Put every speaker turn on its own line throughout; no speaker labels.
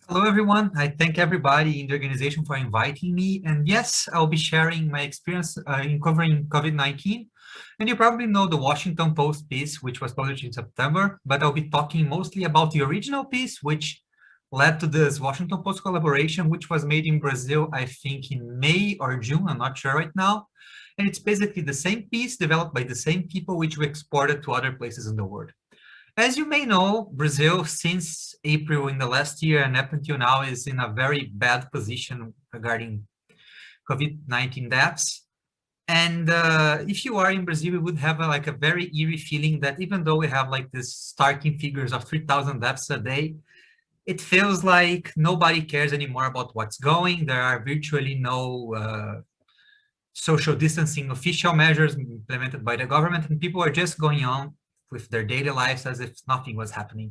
Hello, everyone. I thank everybody in the organization for inviting me. And yes, I'll be sharing my experience in covering COVID-19. And you probably know the Washington Post piece, which was published in September, but I'll be talking mostly about the original piece, which led to this Washington Post collaboration, which was made in Brazil, I think in May or June, I'm not sure right now. And it's basically the same piece developed by the same people, which we exported to other places in the world. As you may know, Brazil, since April in the last year and up until now, is in a very bad position regarding COVID-19 deaths. And if you are in Brazil, you would have like a very eerie feeling that even though we have like this starking figures of 3,000 deaths a day, it feels like nobody cares anymore about what's going. There are virtually no social distancing official measures implemented by the government, and people are just going on with their daily lives as if nothing was happening.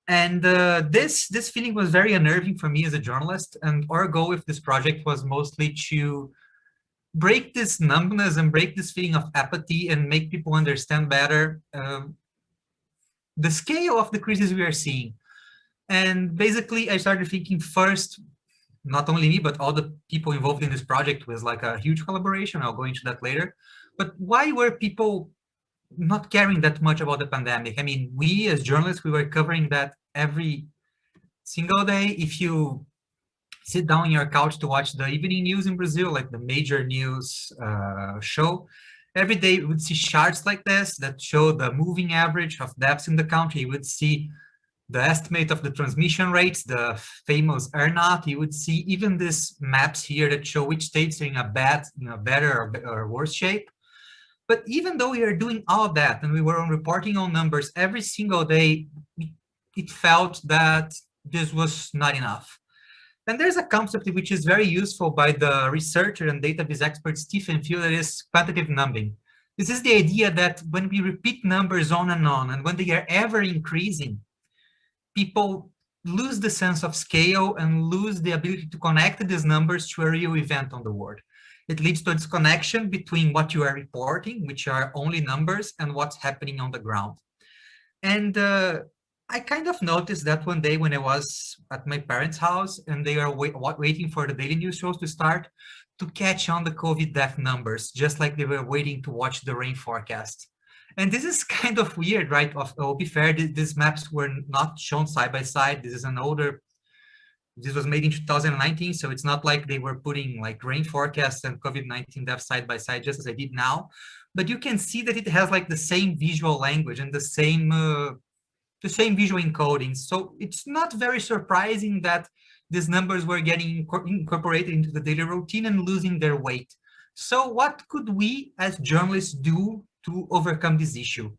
And this feeling was very unnerving for me as a journalist. And our goal with this project was mostly to break this numbness and break this feeling of apathy and make people understand better the scale of the crisis we are seeing. And basically, I started thinking first, not only me, but all the people involved in this project was like a huge collaboration. I'll go into that later. But why were people not caring that much about the pandemic? I mean, we as journalists, we were covering that every single day. If you sit down on your couch to watch the evening news in Brazil, like the major news show, every day you would see charts like this that show the moving average of deaths in the country. You would see the estimate of the transmission rates, the famous R0. You would see even these maps here that show which states are in a bad, better or worse shape. But even though we are doing all of that and we were reporting on numbers every single day, it felt that this was not enough. And there's a concept which is very useful by the researcher and database expert Stephen Field, that is quantitative numbing. This is the idea that when we repeat numbers on, and when they are ever increasing, people lose the sense of scale and lose the ability to connect these numbers to a real event on the world. It leads to a disconnection between what you are reporting, which are only numbers, and what's happening on the ground. And I kind of noticed that one day when I was at my parents' house and they are waiting for the daily news shows to start to catch on the COVID death numbers, just like they were waiting to watch the rain forecast. And this is kind of weird, right? I'll be fair, these maps were not shown side by side. This is an older, this was made in 2019, so it's not like they were putting like rain forecasts and COVID-19 deaths side by side, just as I did now. But you can see that it has like the same visual language and the same visual encoding. So it's not very surprising that these numbers were getting incorporated into the daily routine and losing their weight. So what could we as journalists do to overcome this issue?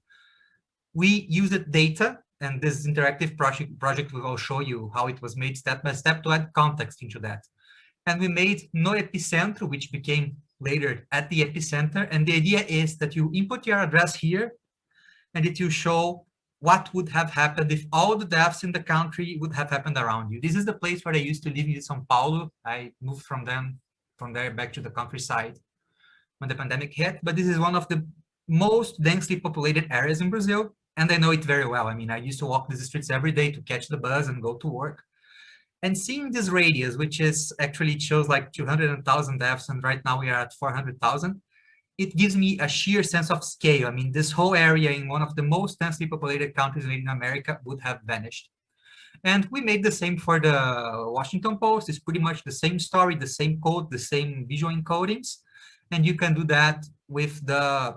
We used data, and this interactive project will show you how it was made step by step to add context into that. And we made No Epicentro, which became later At the Epicenter. And the idea is that you input your address here, and it will show what would have happened if all the deaths in the country would have happened around you. This is the place where I used to live in São Paulo. I moved from there back to the countryside when the pandemic hit. But this is one of the most densely populated areas in Brazil, and I know it very well. I mean, I used to walk these streets every day to catch the bus and go to work. And seeing this radius, which is actually, it shows like 200,000 deaths, and right now we are at 400,000, it gives me a sheer sense of scale. I mean, this whole area in one of the most densely populated countries in Latin America would have vanished. And we made the same for the Washington Post. It's pretty much the same story, the same code, the same visual encodings. And you can do that with the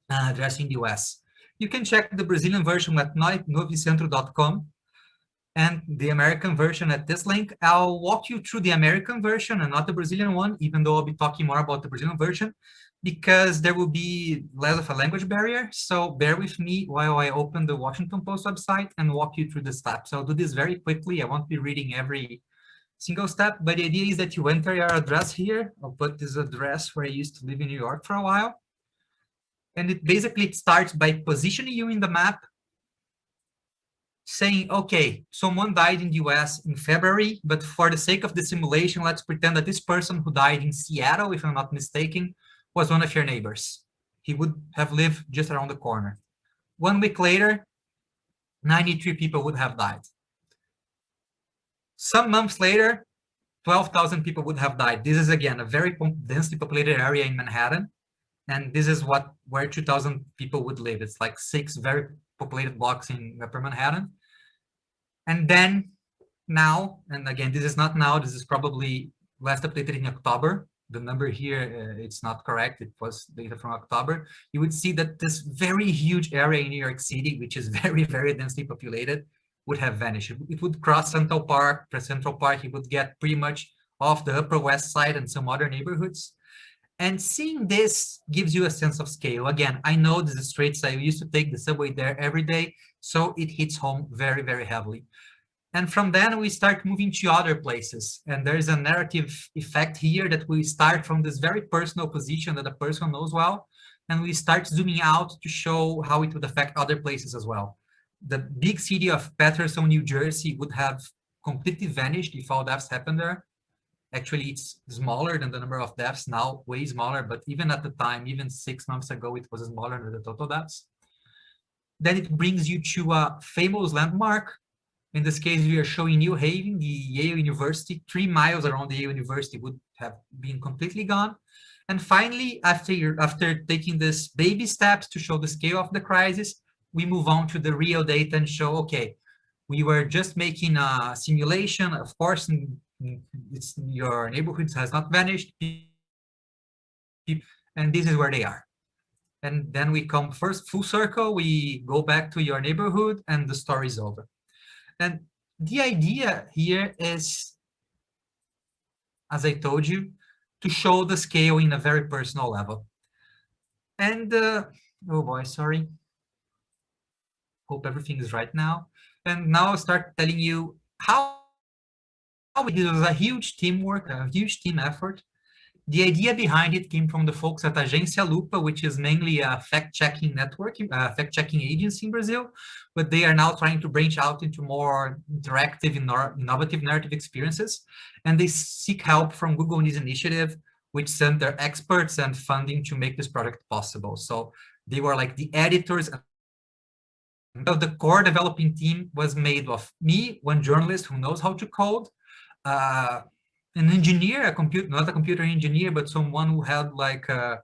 address in the US. You can check the Brazilian version at novicentro.com and the American version at this link. I'll walk you through the American version and not the Brazilian one, even though I'll be talking more about the Brazilian version, because there will be less of a language barrier. So bear with me while I open the Washington Post website and walk you through the steps. I'll do this very quickly. I won't be reading every single step, but the idea is that you enter your address here. I'll put this address where I used to live in New York for a while. And it starts by positioning you in the map, saying, okay, someone died in the US in February, but for the sake of the simulation, let's pretend that this person who died in Seattle, if I'm not mistaken, was one of your neighbors. He would have lived just around the corner. 1 week later, 93 people would have died. Some months later, 12,000 people would have died. This is, again, a very densely populated area in Manhattan. And this is where 2,000 people would live. It's like 6 very populated blocks in Upper Manhattan. And then now, and again, this is not now, this is probably last updated in October. The number here, it's not correct. It was data from October. You would see that this very huge area in New York City, which is very, very densely populated, would have vanished. It would cross Central Park. It would get pretty much off the Upper West Side and some other neighborhoods. And seeing this gives you a sense of scale. Again, I know this is streets. I used to take the subway there every day, so it hits home very, very heavily. And from then we start moving to other places. And there's a narrative effect here that we start from this very personal position that a person knows well, and we start zooming out to show how it would affect other places as well. The big city of Paterson, New Jersey would have completely vanished if all deaths happened there. Actually, it's smaller than the number of deaths now, way smaller, but even at the time, even 6 months ago, it was smaller than the total deaths. Then it brings you to a famous landmark. In this case, we are showing New Haven, the Yale University. 3 miles around the Yale University would have been completely gone. And finally, after taking this baby steps to show the scale of the crisis, we move on to the real data and show, okay, we were just making a simulation. Of course, your neighborhood has not vanished, and this is where they are. And then we come first full circle, we go back to your neighborhood, and the story is over. And the idea here is, as I told you, to show the scale in a very personal level. And, oh boy, sorry. Hope everything is right now. And now I'll start telling you how it was a huge teamwork, a huge team effort. The idea behind it came from the folks at Agência Lupa, which is mainly a fact-checking network, fact-checking agency in Brazil, but they are now trying to branch out into more interactive, innovative narrative experiences, and they seek help from Google in this initiative, which sent their experts and funding to make this product possible. So they were like the editors. The core developing team was made of me, one journalist who knows how to code, an engineer, not a computer engineer, but someone who had like a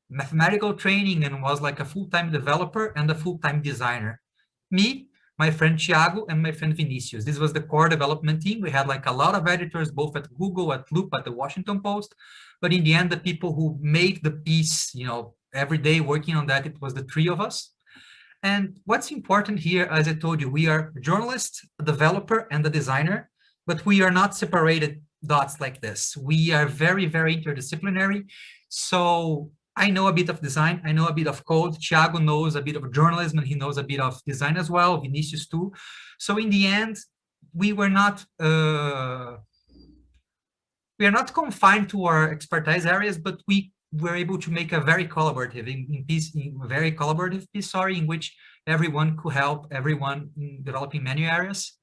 mathematical training and was like a full-time developer and a full-time designer. Me, my friend Thiago, and my friend Vinicius. This was the core development team. We had like a lot of editors, both at Google, at Loop, at the Washington Post. But in the end, the people who made the piece, every day working on that, it was the 3 of us. And what's important here, as I told you, we are a journalist, a developer, and a designer, but we are not separated dots like this. We are very, very interdisciplinary. So I know a bit of design, I know a bit of code. Thiago knows a bit of journalism, and he knows a bit of design as well, Vinicius too. So in the end, we are not confined to our expertise areas, but we were able to make a very collaborative piece, in which everyone could help everyone in developing many areas.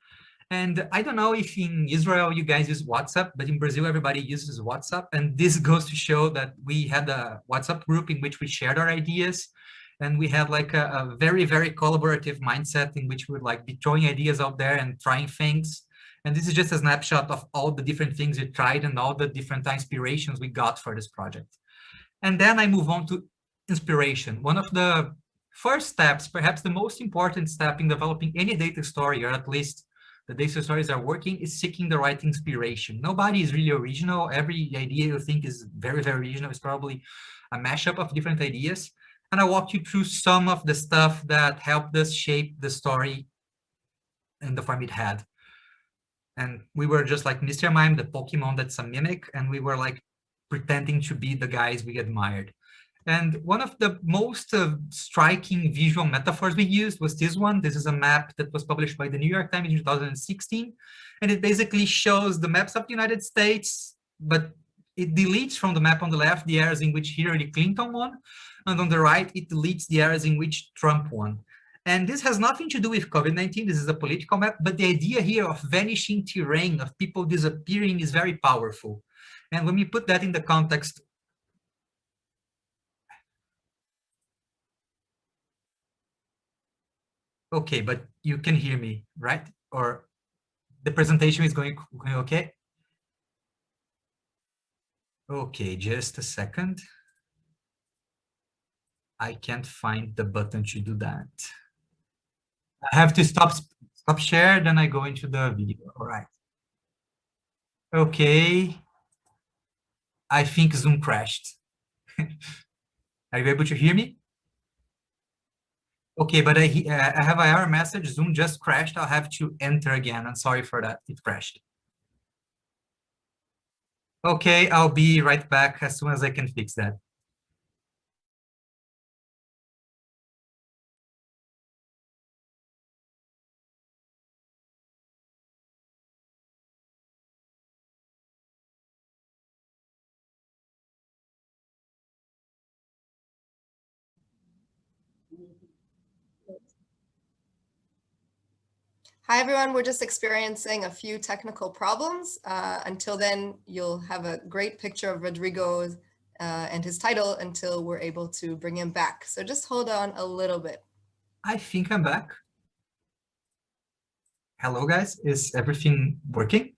And I don't know if in Israel you guys use WhatsApp, but in Brazil everybody uses WhatsApp. And this goes to show that we had a WhatsApp group in which we shared our ideas, and we had like a very, very collaborative mindset in which we would like be throwing ideas out there and trying things. And this is just a snapshot of all the different things we tried and all the different inspirations we got for this project. And then I move on to inspiration. One of the first steps, perhaps the most important step in developing any data story, or at least the data stories are working, is seeking the right inspiration. Nobody is really original. Every idea you think is very, very original is probably a mashup of different ideas. And I'll walk you through some of the stuff that helped us shape the story in the form it had. And we were just like Mr. Mime, the Pokemon that's a mimic, and we were like pretending to be the guys we admired. And one of the most striking visual metaphors we used was this one. This is a map that was published by the New York Times in 2016. And it basically shows the maps of the United States, but it deletes from the map on the left the areas in which Hillary Clinton won. And on the right, it deletes the areas in which Trump won. And this has nothing to do with COVID-19. This is a political map, but the idea here of vanishing terrain, of people disappearing, is very powerful. And when we put that in the context, okay, but you can hear me, right? Or The presentation is going okay? Okay, just a second. I can't find the button to do that. I have to stop share, then I go into the video. All right. Okay. I think Zoom crashed. Are you able to hear me? Okay, but I have an error message. Zoom just crashed. I'll have to enter again. I'm sorry for that. It crashed. Okay, I'll be right back as soon as I can fix that.
Hi, everyone. We're just experiencing a few technical problems. Until then, you'll have a great picture of Rodrigo and his title until we're able to bring him back. So just hold on a little bit.
I think I'm back. Hello, guys. Is everything working?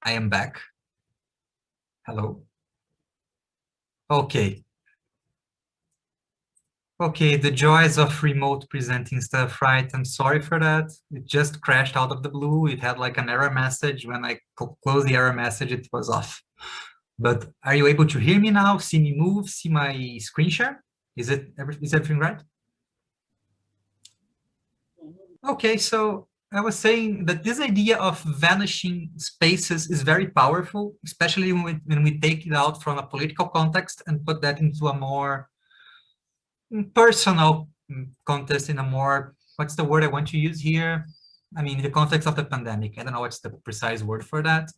I am back. Hello. Okay. Okay, the joys of remote presenting stuff, right? I'm sorry for that. It just crashed out of the blue. It had like an error message. When I closed the error message, it was off. But are you able to hear me now? See me move? See my screen share? Is everything right? Okay, so I was saying that this idea of vanishing spaces is very powerful, especially when we take it out from a political context and put that into a more personal context, in a more, what's the word I want to use here? I mean, in the context of the pandemic. I don't know what's the precise word for that.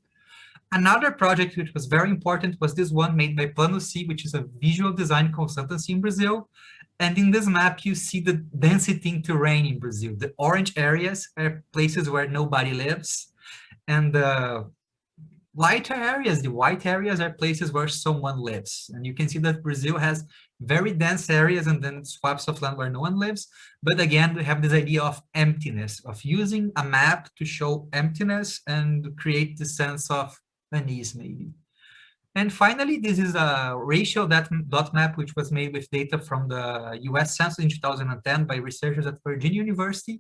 Another project which was very important was this one made by Plano C, which is a visual design consultancy in Brazil. And in this map, you see the density in terrain in Brazil. The orange areas are places where nobody lives. And the lighter areas, the white areas, are places where someone lives. And you can see that Brazil has very dense areas and then swaths of land where no one lives. But again, we have this idea of emptiness, of using a map to show emptiness and create the sense of unease, maybe. And finally, this is a racial dot map, which was made with data from the US Census in 2010 by researchers at Virginia University.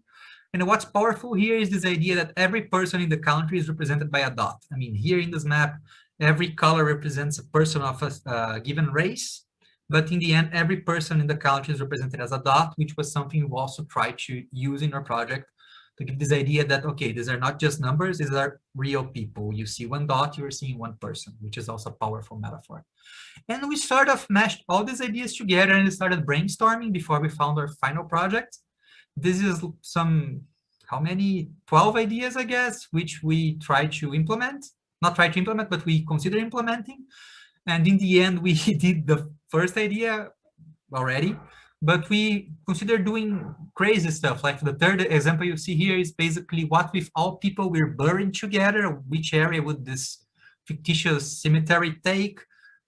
And what's powerful here is this idea that every person in the country is represented by a dot. I mean, here in this map, every color represents a person of a given race. But in the end, every person in the country is represented as a dot, which was something we also tried to use in our project to give this idea that, okay, these are not just numbers, these are real people. You see one dot, you're seeing one person, which is also a powerful metaphor. And we sort of meshed all these ideas together and started brainstorming before we found our final project. This is some, how many? 12 ideas, I guess, which we try to implement. Not try to implement, but we consider implementing. And in the end, we did the first idea already, but we consider doing crazy stuff. Like the third example you see here is basically what if all people were buried together, which area would this fictitious cemetery take?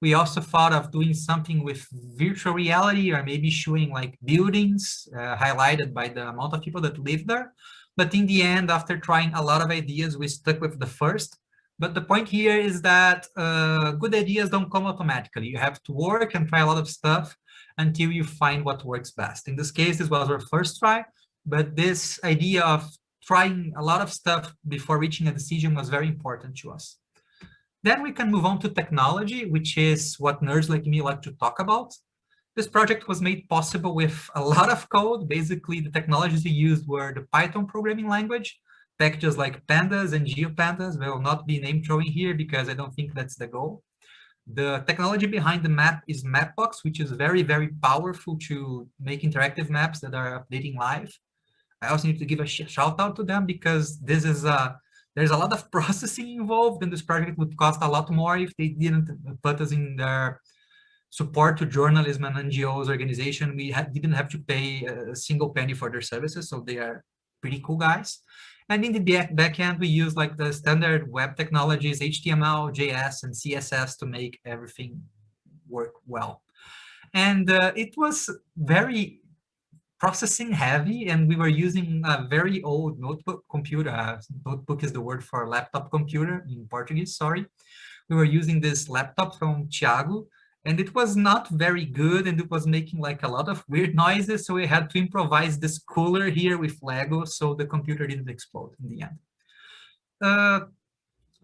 We also thought of doing something with virtual reality, or maybe showing like buildings highlighted by the amount of people that live there. But in the end, after trying a lot of ideas, we stuck with the first. But the point here is that good ideas don't come automatically. You have to work and try a lot of stuff until you find what works best. In this case, this was our first try, but this idea of trying a lot of stuff before reaching a decision was very important to us. Then we can move on to technology, which is what nerds like me like to talk about. This project was made possible with a lot of code. Basically, the technologies we used were the Python programming language, packages like pandas and geopandas. Will not be name throwing here because I don't think that's the goal. The technology behind the map is Mapbox, which is very, very powerful to make interactive maps that are updating live. I also need to give a shout out to them because this is there's a lot of processing involved, and this project would cost a lot more if they didn't put us in their support to journalism and NGOs organization. We didn't have to pay a single penny for their services, so they are pretty cool guys. And in the back end, we use like the standard web technologies, HTML, JS, and CSS to make everything work well. And it was very processing heavy, and we were using a very old notebook computer. Notebook is the word for laptop computer in Portuguese, sorry. We were using this laptop from Thiago, and it was not very good, and it was making like a lot of weird noises, so we had to improvise this cooler here with Lego, so the computer didn't explode in the end.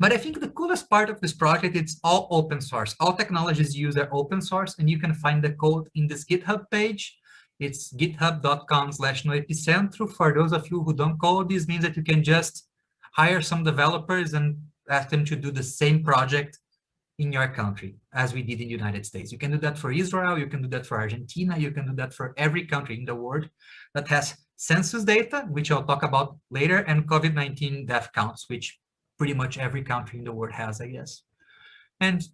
But I think the coolest part of this project, it's all open source. All technologies used are open source, and you can find the code in this GitHub page. It's github.com/noepicentro. For those of you who don't code, this means that you can just hire some developers and ask them to do the same project in your country, as we did in the United States. You can do that for Israel, you can do that for Argentina, you can do that for every country in the world that has census data, which I'll talk about later, and COVID-19 death counts, which pretty much every country in the world has, I guess. And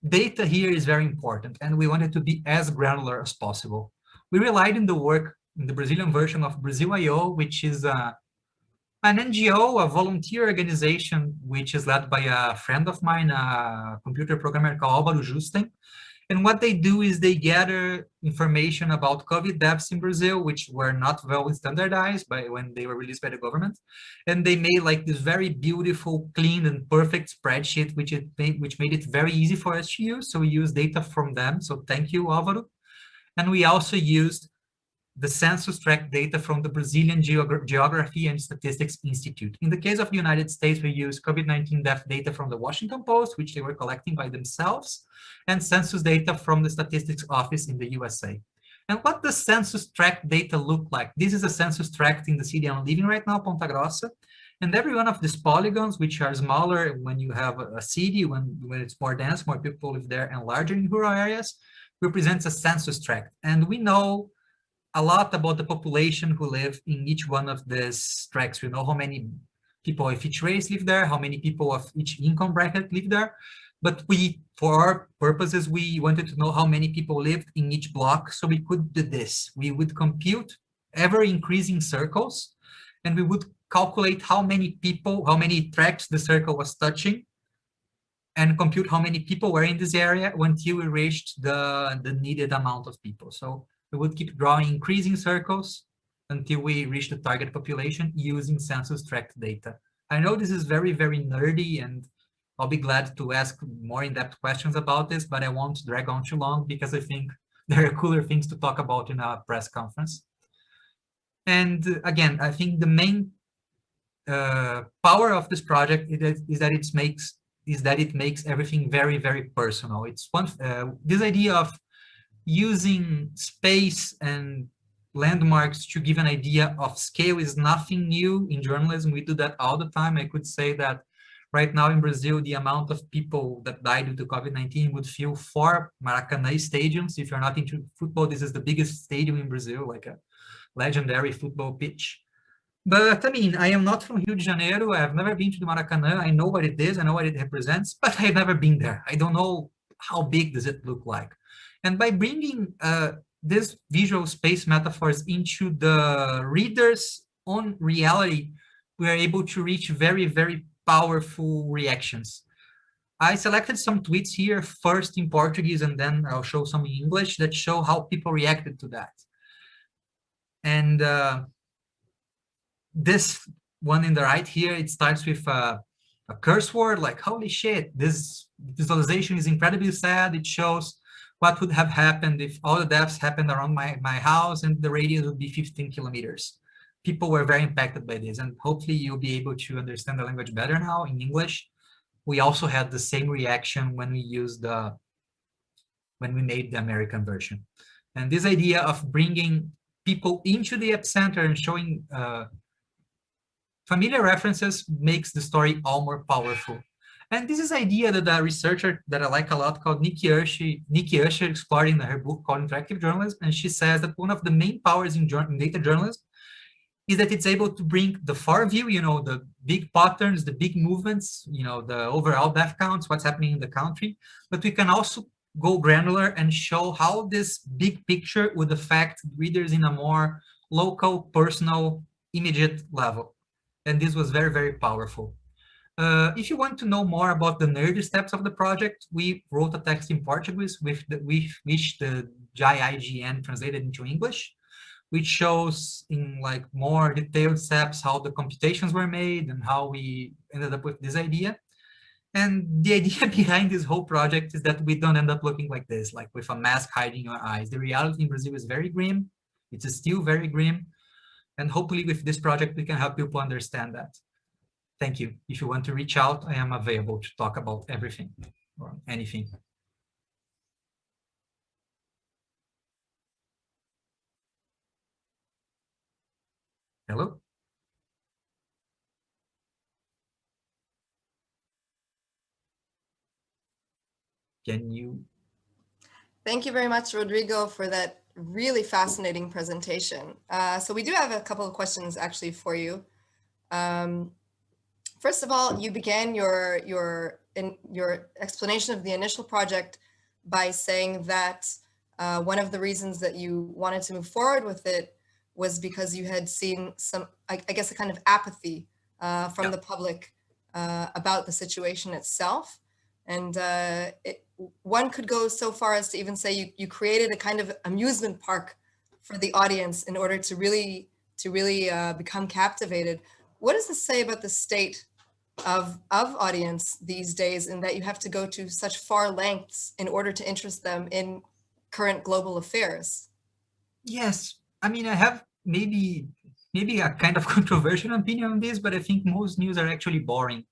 data here is very important, and we wanted to be as granular as possible. We relied on the work in the Brazilian version of Brasil.io, which is an NGO, a volunteer organization, which is led by a friend of mine, a computer programmer called Álvaro Justen. And what they do is they gather information about COVID deaths in Brazil, which were not well standardized when they were released by the government. And they made like this very beautiful, clean, and perfect spreadsheet, which made it very easy for us to use. So we use data from them. So thank you, Álvaro. And we also used the census tract data from the Brazilian Geography and Statistics Institute. In the case of the United States, we use COVID-19 death data from the Washington Post, which they were collecting by themselves, and census data from the Statistics Office in the USA. And what does census tract data look like? This is a census tract in the city I'm living right now, Ponta Grossa. And every one of these polygons, which are smaller when you have a city, when it's more dense, more people live there, and larger in rural areas, represents a census tract. And we know a lot about the population who live in each one of these tracts. We know how many people of each race live there, how many people of each income bracket live there. But for our purposes, we wanted to know how many people lived in each block. So we could do this. We would compute ever increasing circles, and we would calculate how many people, how many tracts the circle was touching, and compute how many people were in this area until we reached the needed amount of people. So we would keep drawing increasing circles until we reach the target population using census tract data. I know this is very, very nerdy, and I'll be glad to ask more in-depth questions about this, but I won't drag on too long because I think there are cooler things to talk about in a press conference. And again, I think the main power of this project is that it makes everything very, very personal. It's this idea of using space and landmarks to give an idea of scale is nothing new in journalism. We do that all the time. I could say that right now in Brazil, the amount of people that died due to COVID-19 would fill 4 Maracanã stadiums. If you're not into football, this is the biggest stadium in Brazil, like a legendary football pitch. But I mean, I am not from Rio de Janeiro. I have never been to the Maracanã. I know what it is. I know what it represents, but I've never been there. I don't know how big does it look like. And by bringing this visual space metaphors into the reader's own reality, we are able to reach very, very powerful reactions. I selected some tweets here, first in Portuguese, and then I'll show some in English that show how people reacted to that. And this one in the right here, it starts with a curse word like, holy shit, this visualization is incredibly sad. It shows what would have happened if all the deaths happened around my house and the radius would be 15 kilometers. People were very impacted by this, and hopefully you'll be able to understand the language better now in English. We also had the same reaction when we made the American version. And this idea of bringing people into the epicenter and showing familiar references makes the story all more powerful. And this is an idea that a researcher that I like a lot called Nikki Usher explored in her book called Interactive Journalism. And she says that one of the main powers in data journalism is that it's able to bring the far view, you know, the big patterns, the big movements, you know, the overall death counts, what's happening in the country. But we can also go granular and show how this big picture would affect readers in a more local, personal, immediate level. And this was very, very powerful. If you want to know more about the nerdy steps of the project, we wrote a text in Portuguese which the JIGN translated into English, which shows in like more detailed steps how the computations were made and how we ended up with this idea. And the idea behind this whole project is that we don't end up looking like this, like with a mask hiding our eyes. The reality in Brazil is very grim. It's still very grim. And hopefully with this project, we can help people understand that. Thank you. If you want to reach out, I am available to talk about everything or anything. Hello? Can you?
Thank you very much, Rodrigo, for that really fascinating presentation. So we do have a couple of questions actually for you. First of all, you began your explanation of the initial project by saying that one of the reasons that you wanted to move forward with it was because you had seen some, I guess, a kind of apathy from the public about the situation itself. And one could go so far as to even say you created a kind of amusement park for the audience in order to really become captivated. What does this say about the state of audience these days, in that you have to go to such far lengths in order to interest them in current global affairs?
Yes, I mean, I have maybe a kind of controversial opinion on this, but I think most news are actually boring.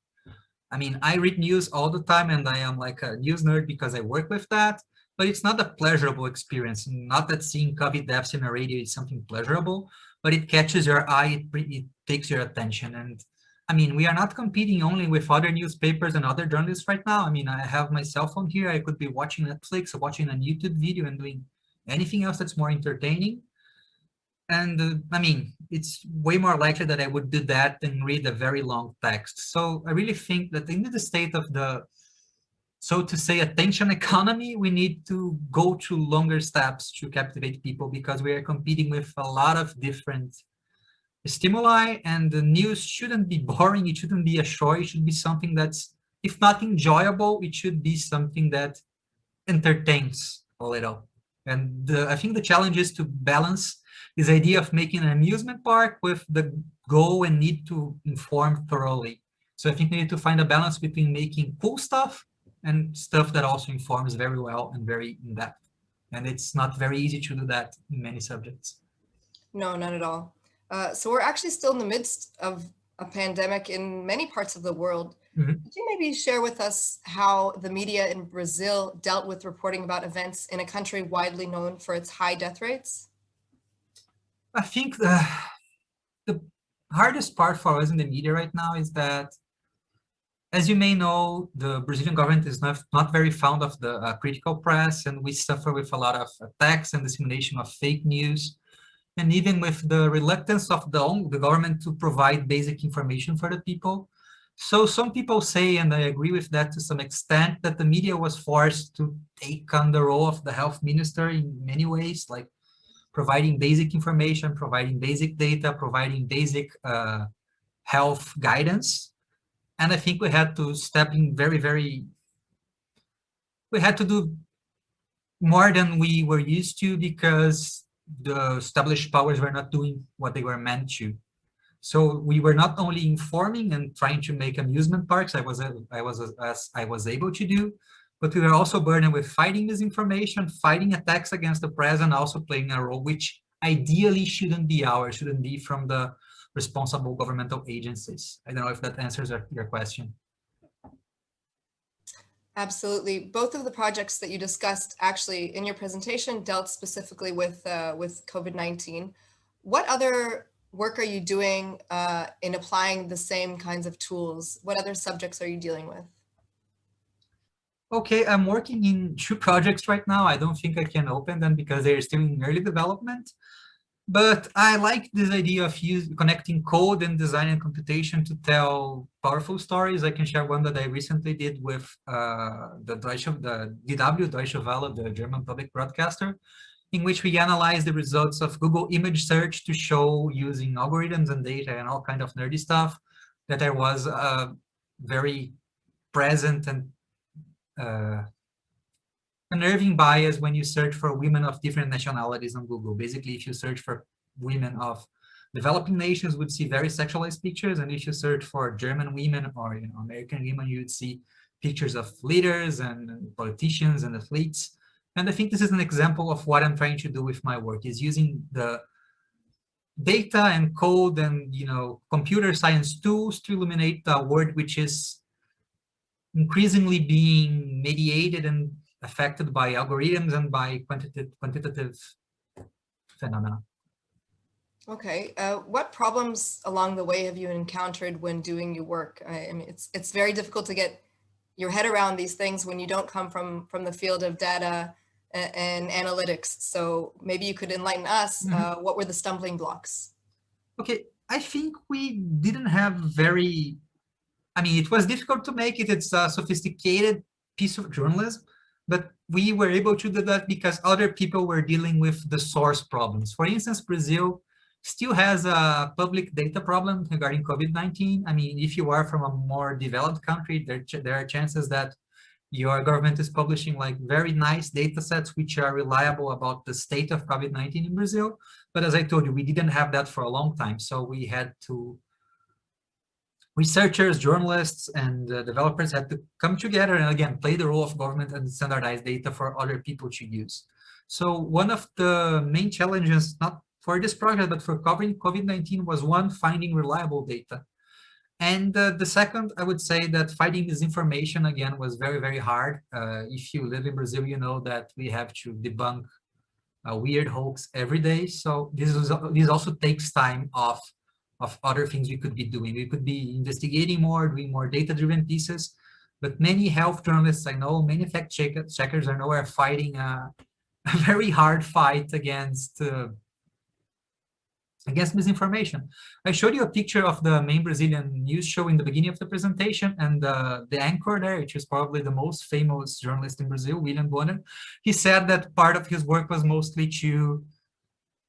I mean, I read news all the time and I am like a news nerd because I work with that, but it's not a pleasurable experience. Not that seeing COVID deaths in a radio is something pleasurable, but it catches your eye, it takes your attention. And I mean, we are not competing only with other newspapers and other journalists right now. I mean, I have my cell phone here. I could be watching Netflix or watching a YouTube video and doing anything else that's more entertaining. And I mean, it's way more likely that I would do that than read a very long text. So I really think that in the state of the, so to say, attention economy, we need to go to longer steps to captivate people, because we are competing with a lot of different stimuli, and the news shouldn't be boring. It shouldn't be a chore. It should be something that's, if not enjoyable, it should be something that entertains a little. And I think the challenge is to balance this idea of making an amusement park with the goal and need to inform thoroughly. So I think we need to find a balance between making cool stuff and stuff that also informs very well and very in depth. And it's not very easy to do that in many subjects.
No, not at all. So we're actually still in the midst of a pandemic in many parts of the world. Could you maybe share with us how the media in Brazil dealt with reporting about events in a country widely known for its high death rates?
I think the hardest part for us in the media right now is that, as you may know, the Brazilian government is not very fond of the critical press, and we suffer with a lot of attacks and dissemination of fake news, and even with the reluctance of the government to provide basic information for the people. So some people say, and I agree with that to some extent, that the media was forced to take on the role of the health minister in many ways, like providing basic information, providing basic data, providing basic health guidance. And I think we had to step in we had to do more than we were used to, because the established powers were not doing what they were meant to. So we were not only informing and trying to make amusement parks, as I was able to do, but we were also burdened with fighting misinformation, fighting attacks against the press, and also playing a role which ideally shouldn't be ours, shouldn't be from the responsible governmental agencies. I don't know if that answers your question.
Absolutely. Both of the projects that you discussed actually in your presentation dealt specifically with COVID-19. What other work are you doing in applying the same kinds of tools? What other subjects are you dealing with?
Okay, I'm working in 2 projects right now. I don't think I can open them because they're still in early development. But I like this idea of connecting code and design and computation to tell powerful stories. I can share one that I recently did with the DW, Deutsche Welle, the German public broadcaster, in which we analyzed the results of Google image search to show, using algorithms and data and all kind of nerdy stuff, that there was a very present and unnerving bias when you search for women of different nationalities on Google. Basically, if you search for women of developing nations, would see very sexualized pictures, and if you search for German women or American women, you would see pictures of leaders and politicians and athletes. And I think this is an example of what I'm trying to do with my work, is using the data and code and computer science tools to illuminate a world which is increasingly being mediated and affected by algorithms and by quantitative phenomena.
Okay, what problems along the way have you encountered when doing your work? I mean, it's very difficult to get your head around these things when you don't come from the field of data and analytics. So maybe you could enlighten us. What were the stumbling blocks?
Okay, I think we didn't have very, I mean, it was difficult to make it. It's a sophisticated piece of journalism, but we were able to do that because other people were dealing with the source problems. For instance, Brazil still has a public data problem regarding COVID-19. I mean, if you are from a more developed country, there are chances that your government is publishing like very nice data sets which are reliable about the state of COVID-19 in Brazil. But as I told you, we didn't have that for a long time. So we had to, researchers, journalists, and developers had to come together and again, play the role of government and standardize data for other people to use. So one of the main challenges, not for this project, but for covering COVID-19 was one, finding reliable data. And the second, I would say that fighting disinformation, again, was very, very hard. If you live in Brazil, you know that we have to debunk a weird hoax every day. So this also takes time off of other things we could be doing. We could be investigating more, doing more data-driven pieces. But many health journalists I know, many fact checkers I know are fighting a very hard fight against misinformation. I showed you a picture of the main Brazilian news show in the beginning of the presentation, and the anchor there, which is probably the most famous journalist in Brazil, William Bonner, he said that part of his work was mostly to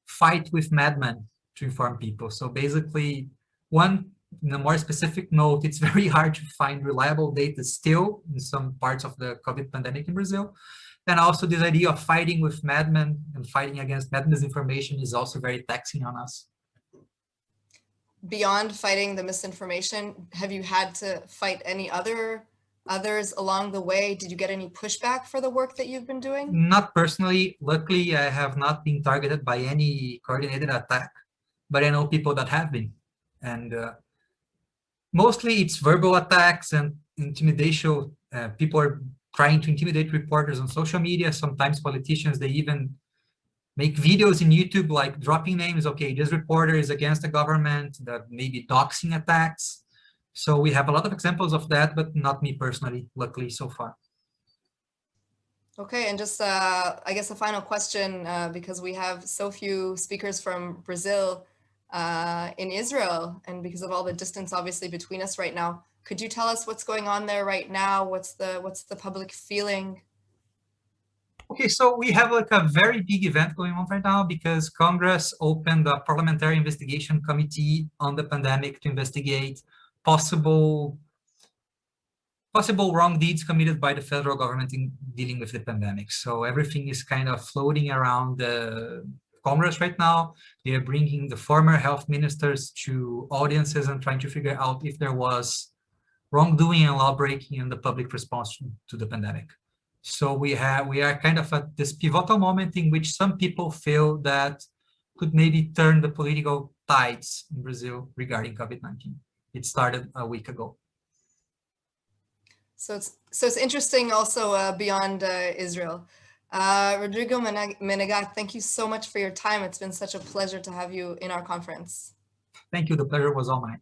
fight with madmen to inform people. So basically, one, in a more specific note, it's very hard to find reliable data still in some parts of the COVID pandemic in Brazil. And also this idea of fighting with madmen and fighting against mad misinformation is also very taxing on us.
Beyond fighting the misinformation, have you had to fight any others along the way? Did you get any pushback for the work that you've been doing?
Not personally. Luckily, I have not been targeted by any coordinated attack, but I know people that have been. And mostly it's verbal attacks and intimidation. People are trying to intimidate reporters on social media. Sometimes politicians, they even make videos in YouTube, like dropping names. Okay, this reporter is against the government, that maybe doxing attacks. So we have a lot of examples of that, but not me personally, luckily so far.
Okay, and just I guess a final question, because we have so few speakers from Brazil in Israel, and because of all the distance obviously between us right now, could you tell us what's going on there right now? What's the public feeling?
Okay, so we have like a very big event going on right now because Congress opened a parliamentary investigation committee on the pandemic to investigate possible wrong deeds committed by the federal government in dealing with the pandemic. So everything is kind of floating around the Congress right now. They are bringing the former health ministers to audiences and trying to figure out if there was wrongdoing and lawbreaking in the public response to the pandemic. So we are kind of at this pivotal moment in which some people feel that could maybe turn the political tides in Brazil regarding COVID-19. It started a week ago.
So it's interesting also beyond Israel. Rodrigo Menagat, thank you so much for your time. It's been such a pleasure to have you in our conference.
Thank you. The pleasure was all mine.